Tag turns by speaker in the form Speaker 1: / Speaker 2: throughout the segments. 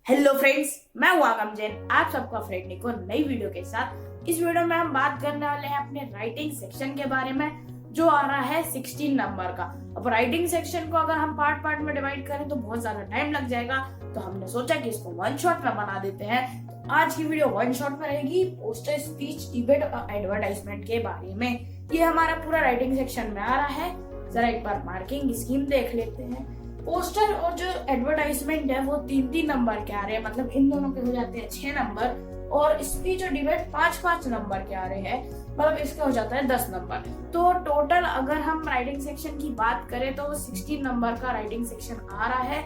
Speaker 1: Hello friends, मैं हूं आगम जैन, आप सबका फ्रेंड निको नई वीडियो के साथ। इस वीडियो में हम बात करने वाले हैं अपने राइटिंग सेक्शन के बारे में, जो आ रहा है 16 नंबर का। अब राइटिंग सेक्शन को अगर हम पार्ट पार्ट में डिवाइड करें तो बहुत ज्यादा टाइम लग जाएगा, तो हमने सोचा कि इसको वन शॉट में बना देते हैं। तो आज की वीडियो वन शॉट में रहेगी पोस्टर, स्पीच, डिबेट और एडवर्टाइजमेंट के बारे में। ये हमारा पूरा राइटिंग सेक्शन में आ रहा है। जरा एक बार मार्किंग स्कीम देख लेते हैं। पोस्टर और जो एडवर्टाइजमेंट है वो 3-3 नंबर के आ रहे हैं, मतलब इन दोनों के हो जाते हैं 6 नंबर, और स्पीच और डिबेट 5-5 नंबर के आ रहे हैं, मतलब इसका हो जाता है 10 नंबर। तो टोटल अगर हम राइटिंग सेक्शन की बात करें तो 16 नंबर का राइटिंग सेक्शन आ रहा है।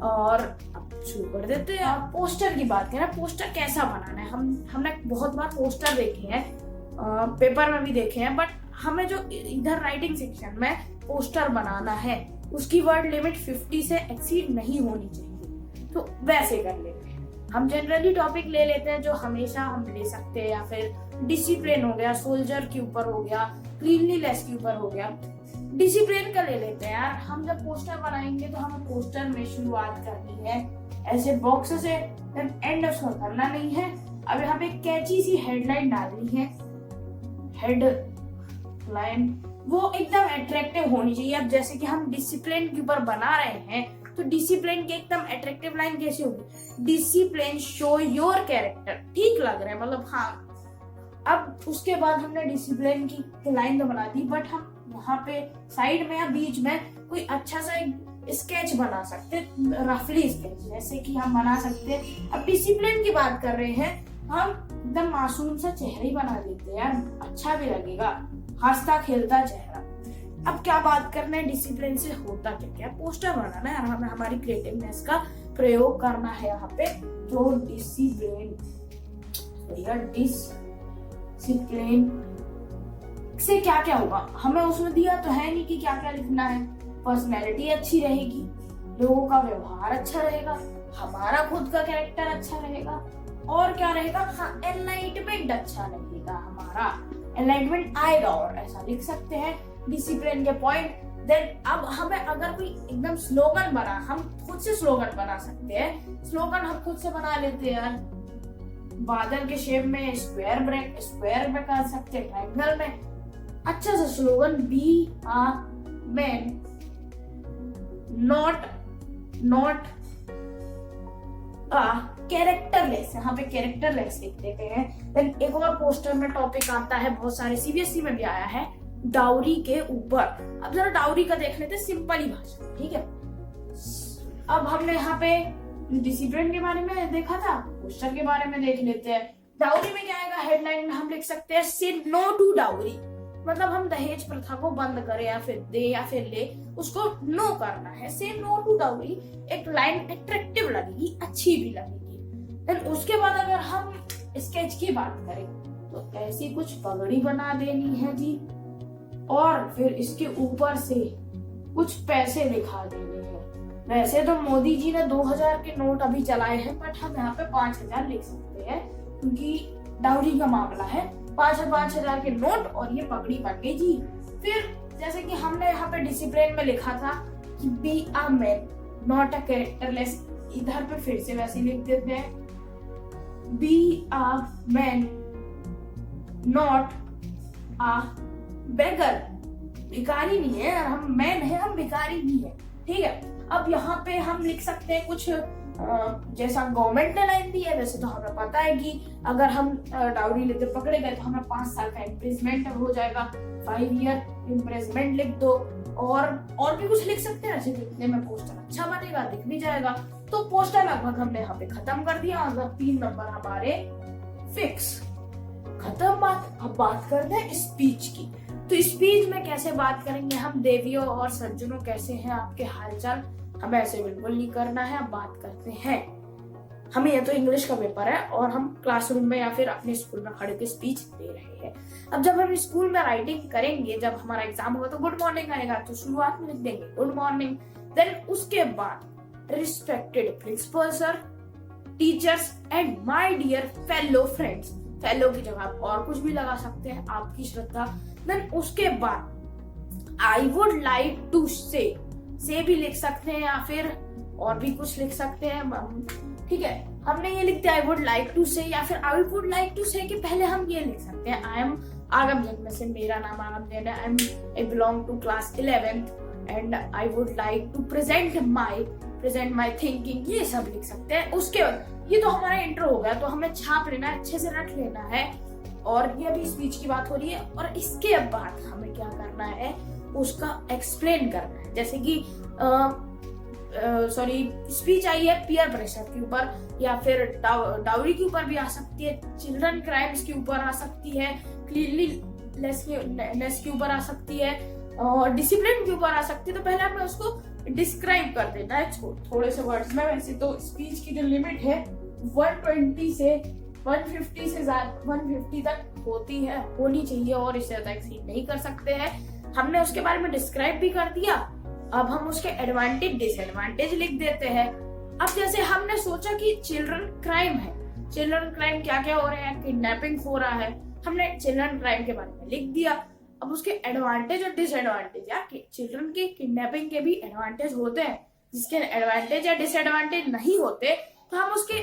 Speaker 1: और अब शुरू कर देते हैं। पोस्टर की बात करें, पोस्टर कैसा बनाना है। हमने बहुत बार पोस्टर देखे हैं, पेपर में भी देखे हैं, बट हमें जो इधर राइटिंग सेक्शन में पोस्टर बनाना है उसकी वर्ड लिमिट 50 से एक्सीड नहीं होनी चाहिए। तो वैसे कर लेते हैं। हम जनरली टॉपिक ले लेते हैं जो हमेशा हम ले सकते हैं, या फिर डिसिप्लिन हो गया, सोल्जर के ऊपर हो गया, क्लीनलीनेस के ऊपर हो गया। डिसिप्लिन का ले लेते हैं यार। हम जब पोस्टर बनाएंगे तो हमें पोस्टर में शुरुआत करनी है ऐसे बॉक्स से, एंड उसको करना नहीं है। अब यहाँ पे कैची सी हेडलाइन डालनी है। हेडलाइन वो एकदम अट्रैक्टिव होनी चाहिए। अब जैसे कि हम डिसिप्लिन के ऊपर बना रहे हैं, तो डिसिप्लिन की एकदम अट्रैक्टिव लाइन कैसे होगी? Discipline show your character. ठीक लग रहा है, मतलब हाँ। अब उसके बाद हमने डिसिप्लिन की लाइन तो बना दी, बट हम वहां पे साइड में या बीच में कोई अच्छा सा एक स्केच बना सकते, रफली स्केच, जैसे कि हम बना सकते हैं। अब डिसिप्लिन की बात कर रहे हैं, हम एकदम मासूम सा चेहरा ही बना देते हैं यार, अच्छा भी लगेगा, हंसता खेलता चेहरा। अब क्या बात करना है डिसिप्लिन से होता क्या? पोस्टर बनाना है, हमें हमारी क्रिएटिवनेस का प्रयोग करना है यहाँ पे। तो डिसिप्लिन से क्या क्या होगा, हमें उसमें दिया तो है नहीं कि क्या क्या लिखना है। पर्सनैलिटी अच्छी रहेगी, लोगों का व्यवहार अच्छा रहेगा, हमारा खुद का कैरेक्टर अच्छा रहेगा, और क्या रहेगा? हाँ, एनलाइटमेंट अच्छा लगेगा, हमारा एनलाइटमेंट आएगा। और ऐसा लिख सकते हैं डिसिप्लिन के पॉइंट। देन अब हमें अगर कोई एकदम स्लोगन बना, हम खुद से स्लोगन बना सकते हैं। स्लोगन हम खुद से बना लेते हैं यार। बादल के शेप में स्क्वायर में कर सकते हैं, ट्रायंगल में। अच्छा सा slogan, be a man, not characterless. यहाँ पे कैरेक्टरलेस लिख देते हैं। देन एक और पोस्टर में टॉपिक आता है, बहुत सारे सीबीएसई में भी आया है, डाउरी के ऊपर। अब जरा डाउरी का देख लेते हैं सिंपल ही भाषा, ठीक है। अब हमने यहाँ पे डिसिप्लिन के बारे में देखा था, पोस्टर के बारे में देख लेते हैं। डाउरी में क्या आएगा? हेडलाइन में हम लिख सकते हैं से नो टू डाउरी, मतलब हम दहेज प्रथा को बंद करें, या फिर दे या फिर ले, उसको नो करना है। से नो टू डाउरी एक लाइन अट्रैक्टिव लगेगी, अच्छी भी लगेगी। देन उसके बाद अगर हम स्केच की बात करें तो ऐसी कुछ पगड़ी बना देनी है जी, और फिर इसके ऊपर से कुछ पैसे दिखा देने हैं। वैसे तो मोदी जी ने 2000 के नोट अभी चलाए हैं, बट हम यहाँ पे 5000 लिख सकते हैं, क्योंकि डाउरी का मामला है। 5,000 के नोट और ये पगड़ी बन गई जी। फिर जैसे कि हमने यहाँ पे डिसिप्लिन में लिखा था कि be a man not a characterless, इधर पे फिर से वैसे लिख देते हैं, be a man not a beggar. भिखारी नहीं है, हम मैन है, हम भिखारी नहीं है, ठीक है। अब यहाँ पे हम लिख सकते हैं कुछ जैसा गवर्नमेंट ने लाइन दी है। वैसे तो हमें पता है कि अगर हम डाउरी लेते पकड़े गए तो हमें 5 साल का इम्प्रिजमेंट हो जाएगा। 5 ईयर इम्प्रिजमेंट लिख दो, और भी कुछ लिख सकते हैं। ऐसे लिखने में पोस्टर अच्छा बनेगा, दिख भी जाएगा। तो पोस्टर लगभग हमने यहाँ पे खत्म कर दिया, मतलब 3 नंबर हमारे फिक्स, खत्म बात। अब बात करते हैं स्पीच की। तो स्पीच में कैसे बात करेंगे हम? देवियों और सज्जनों, कैसे हैं आपके हालचाल? हमें ऐसे बिल्कुल नहीं करना है। अब बात करते हैं, हमें ये तो इंग्लिश का पेपर है और हम क्लासरूम में या फिर अपने स्कूल में खड़े के स्पीच दे रहे हैं। अब जब हम स्कूल में राइटिंग करेंगे, जब हमारा एग्जाम होगा तो गुड मॉर्निंग आएगा, तो शुरुआत में लिख देंगे गुड मॉर्निंग। देन उसके बाद respected principal sir, teachers and my dear fellow friends. Fellow की जगह आप और कुछ भी लगा सकते हैं, आपकी श्रद्धा। देन उसके बाद आई वुड लाइक टू से भी लिख सकते हैं, या फिर और भी कुछ लिख सकते हैं। ठीक है, हमने ये लिख दिया आई वुड लाइक टू से, या फिर आई वुड लाइक टू से के पहले हम ये लिख सकते हैं आई एम आगम जैन में से मेरा नाम आगम जैन है, I belong to class 11th and I would like to present my thinking, ये सब लिख सकते हैं। उसके ये तो हमारा इंट्रो हो गया, तो हमें छाप लेना है, अच्छे से रख लेना है। और ये अभी स्पीच की बात हो रही है, और इसके बाद हमें क्या करना है, उसका एक्सप्लेन करना है। जैसे कि स्पीच आई है पियर प्रेशर के ऊपर, या फिर डाउरी के ऊपर भी आ सकती है, चिल्ड्रन क्राइम्स के ऊपर आ सकती है, क्लीनलीनेस के ऊपर आ सकती है, और डिसिप्लिन के ऊपर आ सकती है। तो पहले हमें उसको डिस्क्राइब कर देना है थोड़े से वर्ड्स में। वैसे तो स्पीच की जो लिमिट है 120 से 150 से 150 तक होनी चाहिए, और इससे ज्यादा एक्सीड नहीं कर सकते हैं। हमने उसके बारे में डिस्क्राइब भी कर दिया। अब हम उसके एडवांटेज डिसएडवांटेज लिख देते हैं। अब जैसे हमने सोचा कि चिल्ड्रन क्राइम है, चिल्ड्रन क्राइम क्या क्या हो रहे हैं, किडनैपिंग हो रहा है, हमने चिल्ड्रन क्राइम के बारे में लिख दिया। अब उसके एडवांटेज और डिसएडवांटेज, या चिल्ड्रन के किडनैपिंग के भी एडवांटेज होते हैं, जिसके एडवांटेज या डिसएडवांटेज नहीं होते तो हम उसके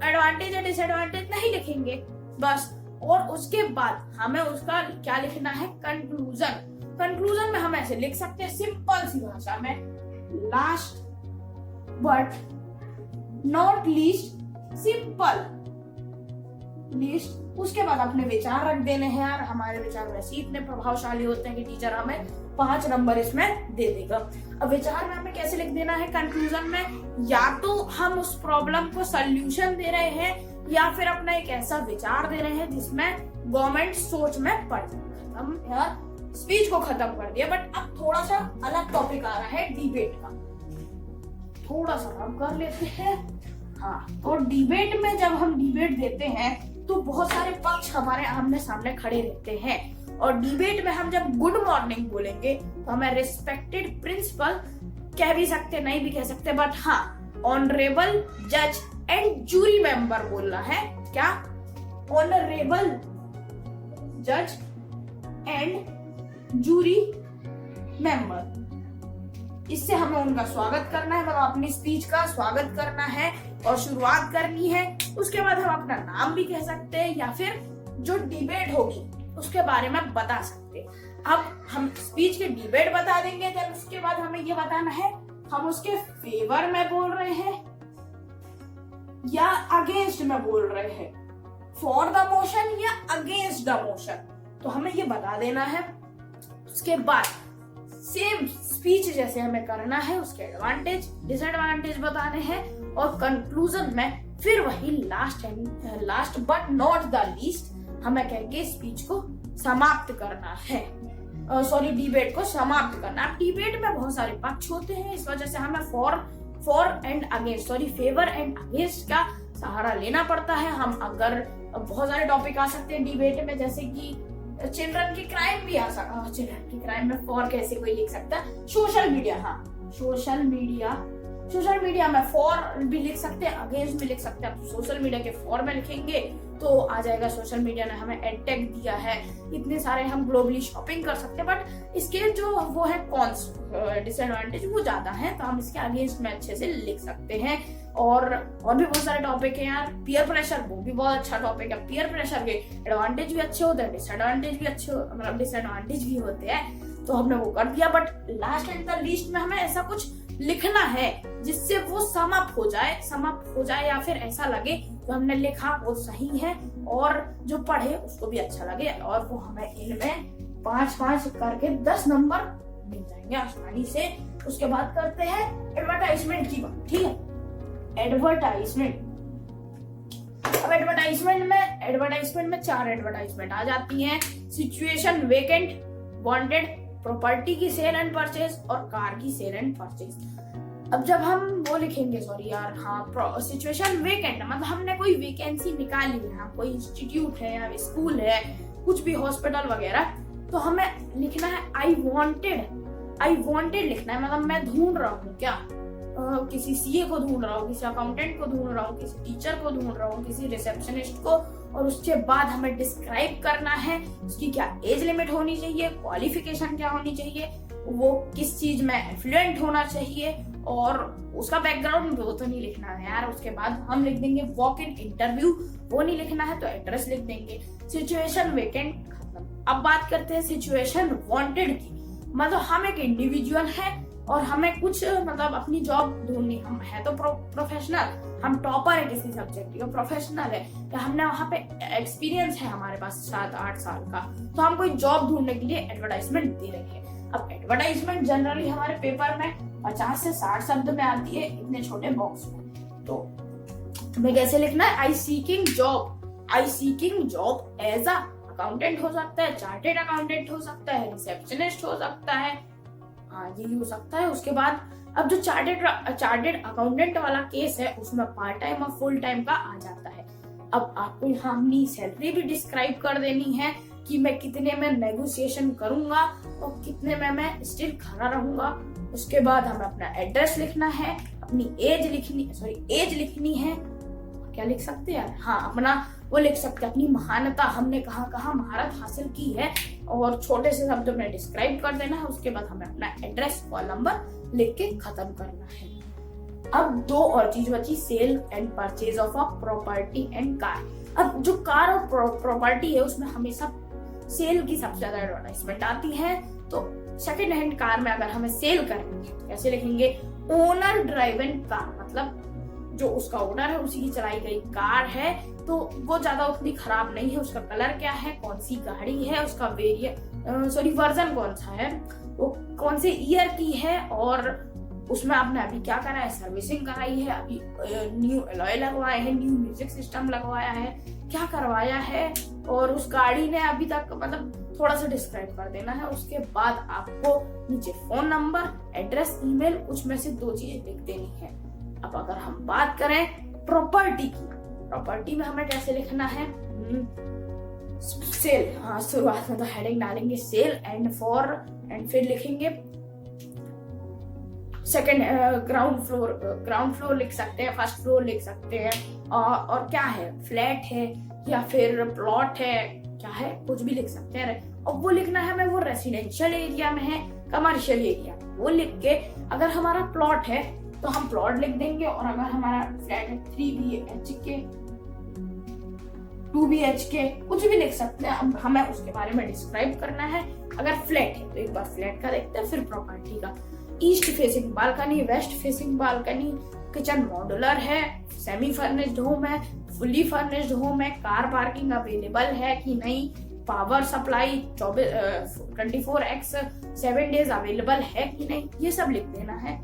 Speaker 1: एडवांटेज या डिसएडवांटेज नहीं लिखेंगे बस। और उसके बाद हमें उसका क्या लिखना है, कंक्लूजन। कंक्लूजन में हम ऐसे लिख सकते हैं सिंपल सी भाषा में, last but not least, simple least. उसके बाद अपने विचार रख देने हैं यार, हमारे विचार वैसे ही इतने प्रभावशाली होते हैं कि टीचर हमें 5 नंबर इसमें दे देगा। अब विचार में हमें कैसे लिख देना है कंक्लूजन में, या तो हम उस प्रॉब्लम को सॉल्यूशन दे रहे हैं, या फिर अपना एक ऐसा विचार दे रहे हैं जिसमें गवर्नमेंट सोच में पड़ जाए। हम यार स्पीच को खत्म कर दिया, बट अब थोड़ा सा अलग टॉपिक आ रहा है डिबेट का, थोड़ा सा हम कर लेते हैं। हाँ, तो डिबेट में जब हम डिबेट देते हैं तो बहुत सारे पक्ष हमारे आमने सामने खड़े रहते हैं, और डिबेट में हम जब गुड मॉर्निंग बोलेंगे तो हमें रिस्पेक्टेड प्रिंसिपल कह भी सकते, नहीं भी कह सकते, बट हाँ ऑनरेबल जज एंड जूरी मेंबर बोलना है। क्या, ऑनरेबल जज एंड जूरी मेंबर, इससे हमें उनका स्वागत करना है, मतलब अपनी स्पीच का स्वागत करना है और शुरुआत करनी है। उसके बाद हम अपना नाम भी कह सकते हैं, या फिर जो डिबेट होगी उसके बारे में बता सकते हैं। अब हम स्पीच के डिबेट बता देंगे, देन उसके बाद हमें ये बताना है हम उसके फेवर में बोल रहे हैं या अगेंस्ट में बोल रहे हैं, फॉर द मोशन या अगेंस्ट द मोशन, तो हमें ये बता देना है। उसके बाद सेम स्पीच जैसे हमें करना है, उसके एडवांटेज डिसएडवांटेज बताने हैं, और कंक्लूजन में फिर वही last but not the least हमें कहेंगे स्पीच को समाप्त करना है, डिबेट को समाप्त करना। अब डिबेट में बहुत सारे पक्ष होते हैं, इस वजह से हमें for and against favour and against का सहारा लेना पड़ता है। हम अगर बहुत सारे टॉपिक आ सकते हैं डिबेट में, जैसे कि चिल्ड्रन की क्राइम भी आ सकता है, चिल्ड्रन की क्राइम में फॉर कैसे कोई लिख सकता है, सोशल मीडिया, हाँ सोशल मीडिया में फॉर भी लिख सकते हैं, अगेंस्ट भी लिख सकते हैं। सोशल मीडिया के फॉर में लिखेंगे तो आ जाएगा सोशल मीडिया ने हमें एडटेक दिया है, इतने सारे हम ग्लोबली शॉपिंग कर सकते हैं, बट इसके जो वो है कॉन्स डिसएडवांटेज वो ज्यादा है, तो हम इसके अगेंस्ट में अच्छे से लिख सकते हैं। और भी बहुत सारे टॉपिक है यार, पीयर प्रेशर वो भी बहुत अच्छा टॉपिक है। पीयर प्रेशर के एडवांटेज भी अच्छे होते हैं, डिसएडवांटेज भी अच्छे, मतलब डिसएडवांटेज भी होते हैं, तो हमने वो कर दिया। But last and the least में हमें ऐसा कुछ लिखना है जिससे वो समाप्त हो जाए या फिर ऐसा लगे तो हमने लिखा वो सही है, और जो पढ़े उसको भी अच्छा लगे, और वो हमें इनमें 5-5 करके 10 नंबर मिल जाएंगे आसानी से। उसके बाद करते हैं एडवर्टाइजमेंट की बात, ठीक है। एडवर्टाइजमेंट, अब एडवर्टाइजमेंट में 4 एडवर्टाइजमेंट आ जाती हैं, सिचुएशन, वेकेंट, वांटेड, प्रॉपर्टी की सेल एंड परचेज, और कार की सेल एंड परचेज। अब जब हम वो लिखेंगे, सिचुएशन वेकेंट, मतलब हमने कोई वैकेंसी निकाली है, कोई इंस्टीट्यूट है या स्कूल है, कुछ भी हॉस्पिटल वगैरह, तो हमें लिखना है आई वांटेड लिखना है, मतलब मैं ढूंढ रहा हूँ, क्या किसी सीए को ढूंढ रहा हूँ, किसी अकाउंटेंट को ढूंढ रहा हूँ, किसी टीचर को ढूंढ रहा हूँ, किसी रिसेप्शनिस्ट को। और उसके बाद हमें डिस्क्राइब करना है उसकी क्या एज लिमिट होनी चाहिए, क्वालिफिकेशन क्या होनी चाहिए, वो किस चीज में एफ्लुएंट होना चाहिए, और उसका बैकग्राउंड वो तो नहीं लिखना है यार। उसके बाद हम लिख देंगे वॉक इन इंटरव्यू, वो नहीं लिखना है तो एड्रेस लिख देंगे। सिचुएशन वेकेंट खत्म। अब बात करते हैं सिचुएशन वांटेड की। मतलब हम एक इंडिविजुअल है और हमें कुछ मतलब अपनी जॉब ढूंढनी, हम है तो प्रोफेशनल, हम टॉपर है किसी सब्जेक्ट के, प्रोफेशनल है या हमने वहाँ पे एक्सपीरियंस है हमारे पास 7-8 साल का, तो हम कोई जॉब ढूंढने के लिए एडवर्टाइजमेंट दे रहे हैं। अब एडवर्टाइजमेंट जनरली हमारे पेपर में 50 से 60 शब्द में आती है इतने छोटे बॉक्स में। तो हमें कैसे लिखना है, I seeking job as a accountant हो सकता है, चार्टेड अकाउंटेंट हो सकता है, रिसेप्शनिस्ट हो सकता है, हाँ यही हो सकता है। उसके बाद अब जो चार्टेड अकाउंटेंट वाला केस है उसमें पार्ट टाइम और फुल टाइम का आ जाता है। अब आपको यहाँ अपनी सैलरी भी डिस्क्राइब कर देनी है कि मैं कितने में नेगोशिएशन करूंगा और कितने में मैं स्टिल खड़ा रहूंगा। उसके बाद हमें अपना एड्रेस लिखना है, अपनी एज लिखनी है, क्या लिख सकते हैं, हाँ अपना वो लिख सकते हैं अपनी महानता, हमने कहाँ कहाँ महारत हासिल की है और छोटे से शब्दों में डिस्क्राइब कर देना है। उसके बाद हमें अपना एड्रेस और नंबर लिख के खत्म करना है। अब 2 और चीज बची, sale and purchase of a property and car. अब जो कार और प्रॉपर्टी है उसमें हमेशा सेल की सबसे ज्यादा एडवर्टाइजमेंट आती है। तो सेकेंड हैंड कार में अगर हमें सेल करनी है तो कैसे लिखेंगे, ओनर ड्राइवन कार, मतलब जो उसका ओनर है उसी की चलाई गई कार है, तो वो ज्यादा उतनी खराब नहीं है। उसका कलर क्या है, कौन सी गाड़ी है, उसका वर्जन कौन सा है, वो कौन से ईयर की है और उसमें आपने अभी क्या करा है, सर्विसिंग कराई है, अभी न्यू अलॉय लगवाए हैं, न्यू म्यूजिक सिस्टम लगवाया है, क्या करवाया है और उस गाड़ी ने अभी तक मतलब थोड़ा सा डिस्क्राइब कर देना है। उसके बाद आपको नीचे फोन नंबर, एड्रेस, ईमेल, कुछ में से 2 चीजें लिख देनी है। अब अगर हम बात करें प्रॉपर्टी की, प्रॉपर्टी में हमें कैसे लिखना है, सेल, हाँ शुरुआत में तो हेडिंग डालेंगे सेल एंड फिर लिखेंगे सेकंड ग्राउंड फ्लोर लिख सकते हैं, फर्स्ट फ्लोर लिख सकते हैं और क्या है, फ्लैट है या फिर प्लॉट है, क्या है, कुछ भी लिख सकते हैं। और वो लिखना है हमें वो रेसिडेंशियल एरिया में है, कमर्शियल एरिया, वो लिख के अगर हमारा प्लॉट है तो हम प्लॉट लिख देंगे और अगर हमारा फ्लैट है 3 BHK 2 BHK कुछ भी लिख सकते हैं। अब हमें उसके बारे में डिस्क्राइब करना है। अगर फ्लैट है तो एक बार फ्लैट का देखते हैं, फिर प्रॉपर्टी का। East facing balcony, waste facing balcony, kitchen modular है, सेमी फर्निश्ड होम है, फुली फर्निश्ड होम है, कार पार्किंग अवेलेबल है कि नहीं, power supply 24x7 days available है कि नहीं, ये सब लिख देना है।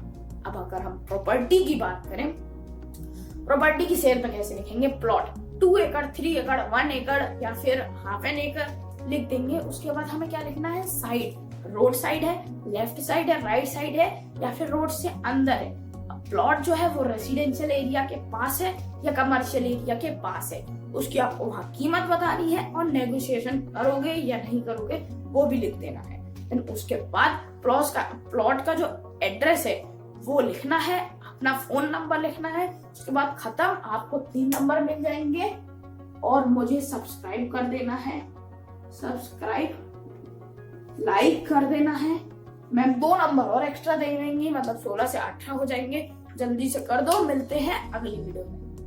Speaker 1: अब अगर हम प्रॉपर्टी की बात करें, प्रॉपर्टी की सेल पे कैसे लिखेंगे, प्लॉट 2 एकड़, 3 एकड़, 1 एकड़ या फिर हाफ एन एकड़ लिख देंगे। उसके बाद हमें क्या लिखना है, साइड, रोड साइड है, लेफ्ट साइड है, राइट साइड है या फिर रोड से अंदर है। प्लॉट जो है वो रेसिडेंशियल एरिया के पास है या कमर्शियल एरिया के पास है, उसकी आपको वहाँ कीमत बतानी है और नेगोशिएशन करोगे या नहीं करोगे वो भी लिख देना है। देन उसके बाद प्लॉट का जो एड्रेस है वो लिखना है, अपना फोन नंबर लिखना है। उसके बाद खत्म, आपको 3 नंबर मिल जाएंगे और मुझे सब्सक्राइब कर देना है, लाइक कर देना है। मैं 2 नंबर और एक्स्ट्रा दे देंगी, मतलब 16 से 18 हो जाएंगे। जल्दी से कर दो, मिलते हैं अगली वीडियो में।